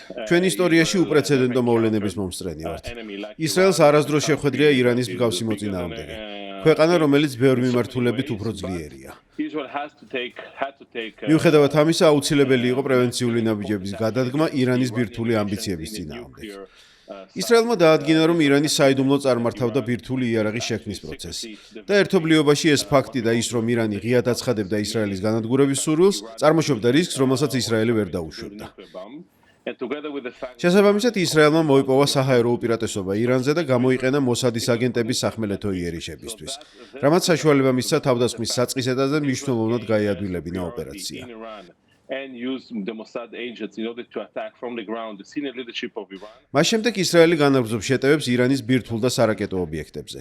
ჩვენ ისტორიაში უპრეცედენტო მოვლენების მომსწრენი ვართ. ისრაელს არასდროს შეხვედრია ირანის მსგავსი მოწინააღმდეგე. ქვეყანა, რომელიც ბევრ მიმართულებით უფრო ძლიერია. მიუხედავად ამისა, აუცილებელი იყო პრევენციული ნაბიჯების გადადგმა ირანის ბირთვული ამბიციების წინააღმდეგ. ისრაელმა დაადგინა, რომ ირანი საიდუმლო წარმართავდა ბირთვული იარაღის შექმნის პროცესს და ერთობლიობაში ეს ფაქტი და ის, რომ ირანი ღიად აცხადებდა ისრაელის განადგურების სურვილს, წარმოშობდა რისკს, რომელსაც ისრაელი ვერ დაუშვებდა. შესაბამისად, ისრაელმა მოიპოვა საჰაერო უპირატესობა ირანზე და გამოიყენა მოსადის აგენტების სახმელეთო იერიშებისთვის, რამაც საშუალება მისცა თავდასხმის საწყის ეტაპზე მნიშვნელოვნად გაიადვილებინა ოპერაცია. მას შემდეგ ისრაელი განაგრძობს შეტევებს ირანის ბირთვულ და სარაკეტო ობიექტებზე.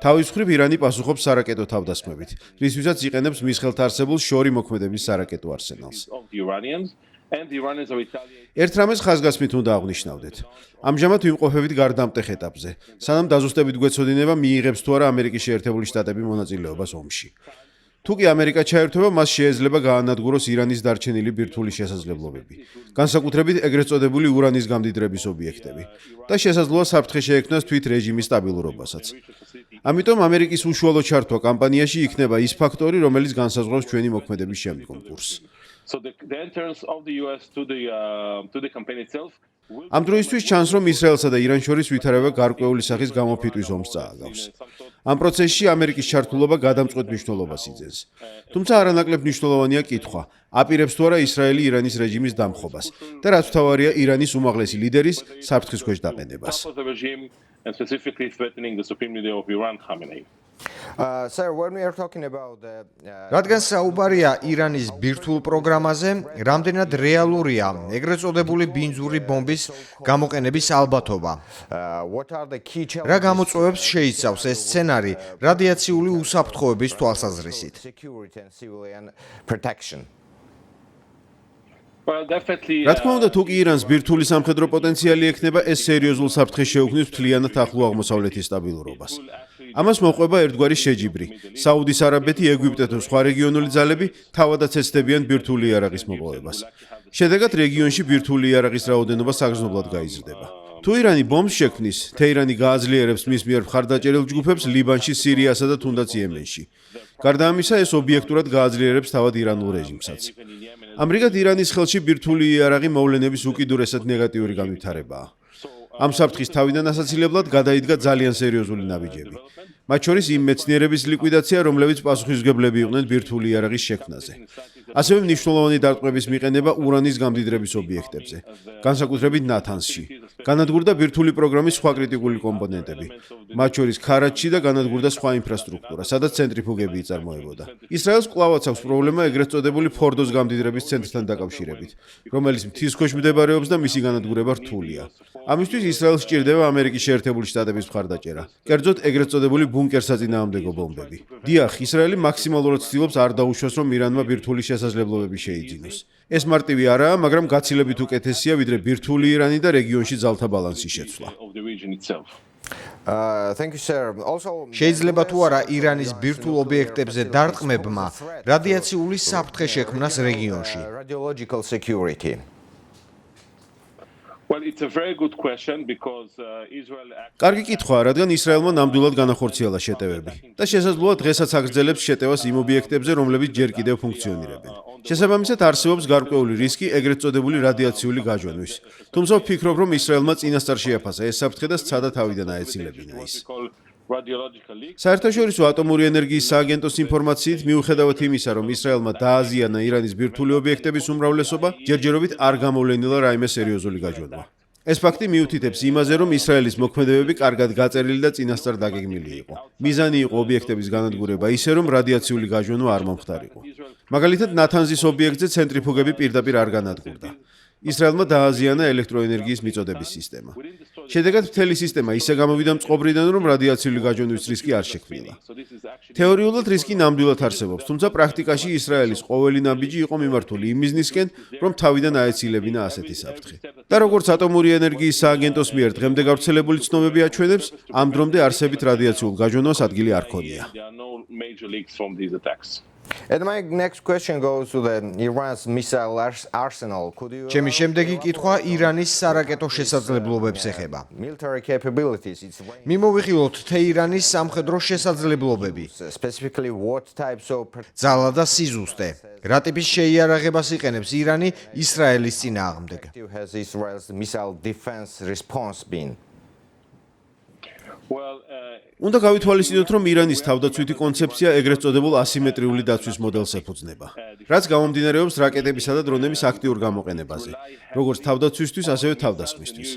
თავის მხრივ ირანი პასუხობს სარაკეტო თავდასხმებით, რისთვისაც იყენებს მის ხელთ არსებულ შორი მოქმედების სარაკეტო არსენალს. ერთ რამეს ხაზგასმით უნდა აღვნიშნავდეთ. ამჟამად ვიმყოფებით გარდამტეხ ეტაპზე, სანამ დაზუსტებით გვეცოდინება მიიღებს თუ არა ამერიკის შეერთებული შტატები მონაწილეობას ომში. თუ კი ამერიკა ჩაერთვება, მას შეეძლება გაანადგუროს ირანის დარჩენილი ბირთვული შესაძლებლობები, განსაკუთრებით ეგრეთ წოდებული ურანის გამდიდრების ობიექტები და შესაძლოა საფრთხე შეექმნას თვით რეჟიმის სტაბილურობასაც. ამიტომ ამერიკის უშუალო ჩართვა კამპანიაში იქნება ის ფაქტორი, რომელიც განსაზღვრავს ჩვენი მოქმედების შემდგომ კურსს. ამ დროისთვის ჩანს, რომ ისრაელსა და ირანს შორის ვითარება გარკვეული სახის გამოფიტვის ომს წააგავს. ამ პროცესში ამერიკის ჩართულობა გადამწყვეტ მნიშვნელობას იძენს. თუმცა არანაკლებ მნიშვნელოვანია კითხვა, აპირებს თუ არა ისრაელი ირანის რეჟიმის დამხობას და რაც მთავარია ირანის უმაღლესი ლიდერის საფრთხის ქვეშ დაყენებას. რადგან საუბარია ირანის ბირთვულ პროგრამაზე, რამდენად რეალურია ეგრეთ წოდებული ბინძური ბომბის გამოყენების ალბათობა? რა გამოწვევებს შეიცავს ეს სცენარი რადიაციული უსაფრთხოების თვალსაზრისით? რა თქმა უნდა, თუ კი ირანს ბირთვული სამხედრო პოტენციალი ექნება, ეს სერიოზულ საფრთხეს შეუქმნის მთლიანად ახლო აღმოსავლეთის სტაბილურობას. ამას მოყვება ერთგვარი შეჯიბრი. საუდის არაბეთი, ეგვიპტე თუ სხვა რეგიონული ძალები თავადაც ეცდებიან ბირთვული იარაღის მოპოვებას. შედეგად რეგიონში ბირთვული იარაღის რაოდენობა საგრძნობლად გაიზრდება. თუ ირანი ბომბს შექმნის, თეირანი გააძლიერებს მის მიერ მხარდაჭერილ ჯგუფებს ლიბანში, სირიასა და თუნდაც იემენში. გარდა ამისა, ეს ობიექტურად გააძლიერებს თავად ირანულ რეჟიმსაც. ამრიგად ირანის ხელში ბირთვული იარაღი მოვლენების უკიდურესად ნეგატიური განვითარებაა. ამ საფრთხის თავიდან ასაცილებლად გადაიდგა ძალიან სერიოზული ნაბიჯები. მათ შორის იმ მეცნიერების ლიკვიდაცია, რომლებიც პასუხისმგებლები იყვნენ ბირთვული იარაღის შექმნაზე. ასევე მნიშვნელოვანი დარტყმების მიყენება ურანის გამდიდრების ობიექტებზე, განსაკუთრებით ნათანსში. განადგურდა ბირთვული პროგრამის სხვა კრიტიკული კომპონენტები, მათ შორის ქარაჯში და განადგურდა სხვა ინფრასტრუქტურა, სადაც ცენტრიფუგები იწარმოებოდა. ისრაელს კვლავაც აქვს პრობლემა ეგრეთ წოდებული ფორდოს გამდიდრების ცენტრთან დაკავშირებით, რომელიც მთის ქვეშ მდებარეობს და მისი განადგურება რთულია. ამისთვის ისრაელს სჭირდება ამერიკის შეერთებული შტატების მხარდაჭერა, კერძოდ ეგრეთ წოდებული ბუნკერ-საწინააღმდეგო ბომბები. დიახ, ისრაელი მაქსიმალურად ცდილობს არ დაუშვას, რომ ირანმა ბირთვული შესაძლებლობები შეიძინოს. ეს მარტივი არაა, მაგრამ გაცილებით უკეთესია, ვიდრე ბირთვული ირანი და რეგიონში ძალთა ბალანსის შეცვლა. შეიძლება თუ არა ირანის ბირთვულ ობიექტებზე დარტყმებმა რადიაციული საფრთხე შექმნას რეგიონში? კარგი კითხვაა, რადგან ისრაელმა ნამდვილად განახორციელა შეტევები და შესაძლოა დღესაც აგრძელებს შეტევას იმ ობიექტებზე, რომლებიც ჯერ კიდევ ფუნქციონირებენ. შესაბამისად, არსებობს გარკვეული რისკი ეგრეთ წოდებული რადიაციული გაჟონვის. თუმცა ვფიქრობ, რომ ისრაელმა წინასწარ შეაფასა ეს საფრთხე და სცადა თავიდან აეცილებინა ის. საერთაშორისო ატომური ენერგიის სააგენტოს ინფორმაციით, მიუხედავად იმისა, რომ ისრაელმა დააზიანა ირანის ბირთვული ობიექტების უმრავლესობა, ჯერჯერობით არ გამოვლენილა რაიმე სერიოზული გაჟონვა. ეს ფაქტი მიუთითებს იმაზე, რომ ისრაელის მოქმედებები კარგად გაწერილი და წინასწარ დაგეგმილი იყო. მიზანი იყო ობიექტების განადგურება ისე, რომ რადიაციული გაჟონვა არ მომხდარიყო. მაგალითად, ნათანზის ობიექტზე ცენტრიფუგები პირდაპირ არ განადგურდა. ისრაელმა დააზიანა ელექტროენერგიის მიწოდების სისტემა. შედეგად მთელი სისტემა ისე გამოვიდა მწყობრიდან, რომ რადიაციული გაჟონვის რისკი არ შექმნილა. თეორიულად რისკი ნამდვილად არსებობს, თუმცა პრაქტიკაში ისრაელის ყოველი ნაბიჯი იყო მიმართული იმ მიზნისკენ, რომ თავიდან აეცილებინა ასეთი საფრთხე. და როგორც ატომური ენერგიის სააგენტოს მიერ დღემდე გავრცელებული ცნობები აჩვენებს, ამ დრომდე არსებით რადიაციულ გაჟონვას ადგილი არ ქონია. And my next question goes to the Iran's missile arsenal. Could you ჩემი შემდეგი კითხვა ირანის სარაკეტო შესაძლებლობებს ეხება. military capabilities? It's მიმოვიხილოთ თეირანის სამხედრო შესაძლებლობები. specifically what types of ძალა და სიზუსტე. რა ტიპის შეიარაღებას იყენებს ირანი ისრაელის წინააღმდეგ? has Israel's missile defense response been? უნდა გავითვალისწინოთ, რომ ირანის თავდაცვითი კონცეფცია ეგრეთ წოდებულ ასიმეტრიული დაცვის მოდელს ეფუძნება, რაც გამომდინარეობს რაკეტებისა და დრონების აქტიურ გამოყენებაზე, როგორც თავდაცვისთვის, ასევე თავდასხმისთვის.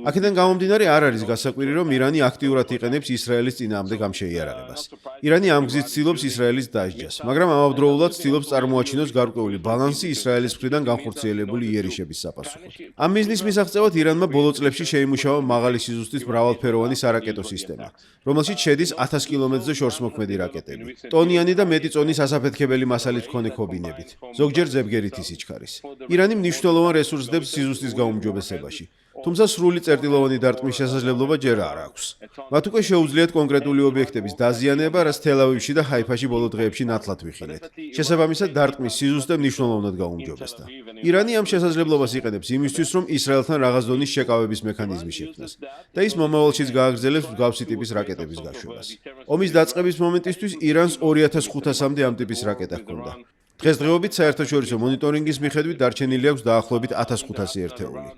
აქედან გამომდინარე არ არის გასაკვირი, რომ ირანი აქტიურად იყენებს ისრაელის წინააღმდეგ ამ შეიარაღებას. ირანი ამ გზით ცდილობს ისრაელის დასჯას, მაგრამ ამავდროულად ცდილობს წარმოაჩინოს გარკვეული ბალანსი ისრაელის მხრიდან განხორციელებული იერიშების საპასუხოდ. ამ მიზნის მისაღწევად ირანმა ბოლო წლებში შეიმუშავა მაღალი სიზუსტის მრავალფეროვანი სარაკეტო სისტემა, რომელშიც შედის 1000 კილომეტრზე შორსმოქმედი რაკეტები, ტონიანი და მეტი წონის ასაფეთქებელი მასალით მქონე ქობინებით, ზოგჯერ ზებგერითი სიჩქარის. ირანი მნიშვნელოვან რესურსს დებს სიზუსტის გაუმჯობესებაში, თუმცა სრული წერტილოვანი დარტყმის შესაძლებლობა ჯერ არ აქვს. მათ უკვე შეუძლიათ კონკრეტული ობიექტების დაზიანება, რაც თელ-ავივში და ჰაიფაში ბოლო დღეებში ნათლად ვიხილეთ. შესაბამისად, დარტყმის სიზუსტე მნიშვნელოვნად გაუმჯობესდა. ირანი ამ შესაძლებლობას იყენებს იმისთვის, რომ ისრაელთან რაღაც დონის შეკავების მექანიზმი შექმნას და ის მომავალშიც გააგრძელებს მსგავსი ტიპის რაკეტების გაშვებას. ომის დაწყების მომენტისთვის ირანს 2500-მდე ამ ტიპის რაკეტა ჰქონდა. დღესდღეობით საერთაშორისო მონიტორინგის მიხედვით დარჩენილი აქვს დაახლოებით 1500 ერთეული.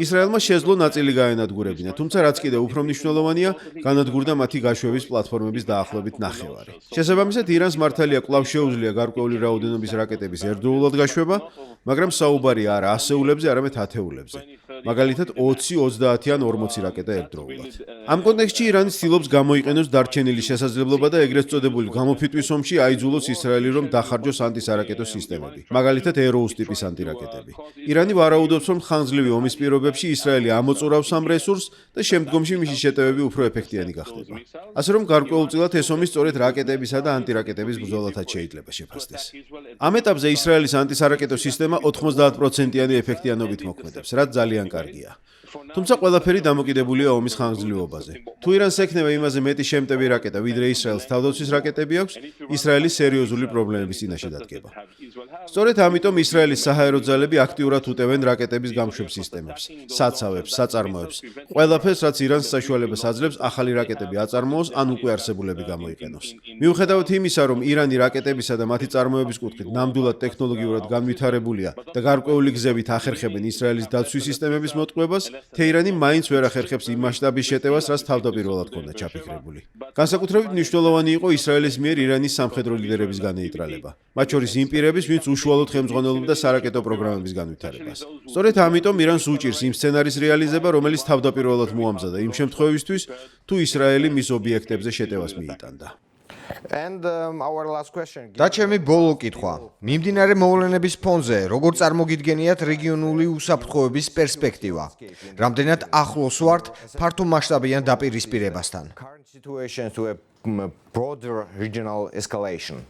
ისრაელმა შეძლო ნაწილი გაენადგურებინა, თუმცა რაც კიდევ უფრო მნიშვნელოვანია, განადგურდა მათი გაშვების პლატფორმების დაახლოებით ნახევარი. შესაბამისად, ირანს მართალია კვლავ შეუძლია გარკვეული რაოდენობის რაკეტების ერთდროულად გაშვება, მაგრამ საუბარია არა ასეულებზე, არამედ ათეულებზე. მაგალითად 20, 30 ან 40 რაკეტა ერთდროულად. ამ კონტექსტში ირანი ცდილობს გამოიყენოს დარჩენილი შესაძლებლობა და ეგრეთ წოდებული გამოფიტვის ომში აიძულოს ისრაელი, რომ დახარჯოს ანტისარაკეტო სისტემები, მაგალითად ეროუს ტიპის ანტირაკეტები. ირანი ვარაუდობს, რომ ხანგრძლივი ომის პირობებში ისრაელი ამოწურავს ამ რესურსს და შემდგომში მისი შეტევები უფრო ეფექტიანი გახდება. ასე რომ გარკვეულწილად ეს ომი სწორედ რაკეტებისა და ანტირაკეტების ბრძოლათაც შეიძლება შეფასდეს. ამ ეტაპზე ისრაელის ანტისარაკეტო სისტემა 90%-იანი ეფექტიანობით მოქმედებს, რაც ძალიან კარგია. თუმცა ყველაფერი დამოკიდებულია ომის ხანგრძლივობაზე. თუ ირანს ექნება იმაზე მეტი შემტევი რაკეტა, ვიდრე ისრაელს თავდაცვის რაკეტები აქვს, ისრაელი სერიოზული პრობლემების წინაშე დადგება. სწორედ ამიტომ ისრაელის საჰაერო ძალები აქტიურად უტევენ რაკეტების გამშვებ სისტემებს, საცავებს, საწარმოებს, ყველაფერს, რაც ირანს საშუალებას აძლევს ახალი რაკეტები აწარმოოს ან უკვე არსებულები გამოიყენოს. მიუხედავად იმისა, რომ ირანი რაკეტებისა და მათი წარმოების კუთხით ნამდვილად ტექნოლოგიურად განვითარებულია და გარკვეული გზებით ახერხებენ ისრაელის დაცვის სისტემების მოტყუებას, თეირანი მაინც ვერ ახერხებს იმ მასშტაბის შეტევას, რაც თავდაპირველად ჰქონდა ჩაფიქრებული. განსაკუთრებით მნიშვნელოვანი იყო ისრაელის მიერ ირანის სამხედრო ლიდერების განეიტრალება, მათ შორის იმ პირების, ვინც უშუალოდ ხელმძღვანელობდა სარაკეტო პროგრამების განვითარებას. სწორედ ამიტომ ირანს უჭირს იმ სცენარის რეალიზება, რომელიც თავდაპირველად მოამზადა იმ შემთხვევისთვის, თუ ისრაელი მის ობიექტებზე შეტევას მიიტანდა. And our last question. და ჩემი ბოლო კითხვა. მიმდინარე მოვლენების ფონზე, როგორ წარმოგიდგენიათ რეგიონული უსაფრთხოების პერსპექტივა? რამდენად ახლოს ვართ ფართო მასშტაბიან დაპირისპირებასთან? Current situation to a broader regional escalation.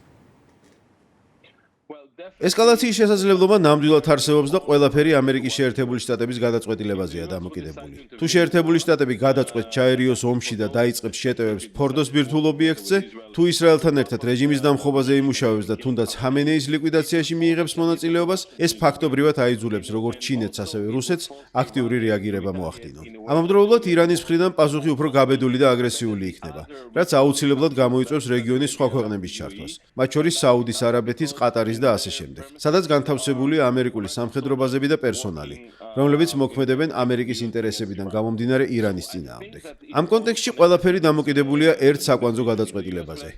ესკალაციის შესაძლებლობა ნამდვილად არსებობს და ყველაფერი ამერიკის შეერთებული შტატების გადაწყვეტილებაზეა დამოკიდებული. თუ შეერთებული შტატები გადაწყვეტს ჩაერიოს ომში და დაიწყებს შეტევებს ფორდოს ბირთვულ ობიექტზე, თუ ისრაელთან ერთად რეჟიმის დამხობაზე იმუშავებს და თუნდაც ჰამენეის ლიკვიდაციაში მიიღებს მონაწილეობას, ეს ფაქტობრივად აიძულებს როგორც ჩინეთს, ასევე რუსეთს აქტიური რეაგირება მოახდინონ. ამავდროულად ირანის მხრიდან პასუხი უფრო გაბედული და აგრესიული იქნება, რაც აუცილებლად გამოიწვევს რეგიონის სხვა ქვეყნების ჩართვას, მათ შორის საუდის არაბეთის, ყატარის და ასე შემდეგ, სადაც განთავსებულია ამერიკული სამხედრო ბაზები და პერსონალი, რომლებიც მოქმედებენ ამერიკის ინტერესებიდან გამომდინარე ირანის წინააღმდეგ. ამ კონტექსტში ყველაფერი დამოკიდებულია ერთ საკვანძო გადაწყვეტილებაზე.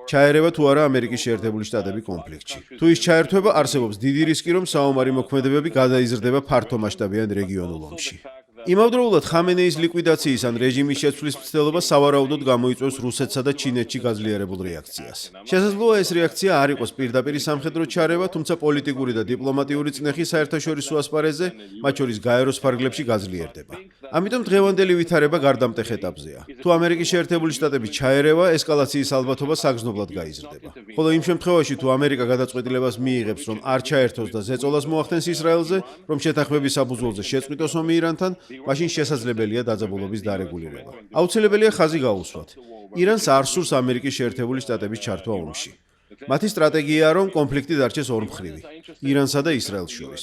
ჩაერევა თუ არა ამერიკის შეერთებული შტატები კონფლიქტში. თუ ის ჩაერთვება, არსებობს დიდი რისკი, რომ საომარი მოქმედებები გადაიზრდება ფართომასშტაბიან რეგიონულ ომში. იმავდროულად ხამენეის ლიკვიდაციის ან რეჟიმის შეცვლის მცდელობა სავარაუდოდ გამოიწვევს რუსეთსა და ჩინეთში გაძლიერებულ რეაქციას. შესაძლოა ეს რეაქცია არ იყოს პირდაპირ სამხედრო ჩარევა, თუმცა პოლიტიკური და დიპლომატიური წნეხი საერთაშორისო ასპარეზზე, მათ შორის გაეროს ფარგლებში გაძლიერდება. ამიტომ დღევანდელი ვითარება გარდამტეხ ეტაპზეა. თუ ამერიკის შეერთებული შტატები ჩაერევა, ესკალაციის ალბათობა საგრძნობლად გაიზრდება. ხოლო იმ შემთხვევაში, თუ ამერიკა გადაწყვეტილებას მიიღებს, რომ არ ჩაერთოს და ზეწოლას მოახდენს ისრაელზე, რომ შეთანხმების საფუძველზე შეწყვიტოს ომი ირანთან, მაშინ შესაძლებელია დაძაბულობის დარეგულირება. აუცილებელია ხაზი გაუსვათ. ირანს არ სურს ამერიკის შეერთებული შტატების ჩართვა ომში. მათი სტრატეგიაა, რომ კონფლიქტი დარჩეს ორმხრივი, ირანსა და ისრაელს შორის.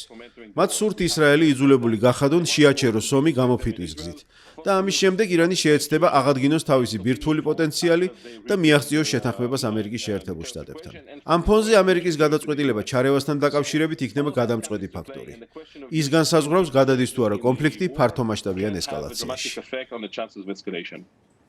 მათ სურთ ისრაელი იძულებული გახადონ შეაჩეროს ომი გამოფიტვის გზით და ამის შემდეგ ირანი შეეცდება აღადგინოს თავისი ბირთვული პოტენციალი და მიაღწიოს შეთანხმებას ამერიკის შეერთებულ შტატებთან. ამ ფონზე ამერიკის გადაწყვეტილება ჩარევასთან დაკავშირებით იქნება გადამწყვეტი ფაქტორი. ის განსაზღვრავს გადადის თუ არა კონფლიქტი ფართომასშტაბიან ესკალაციაში.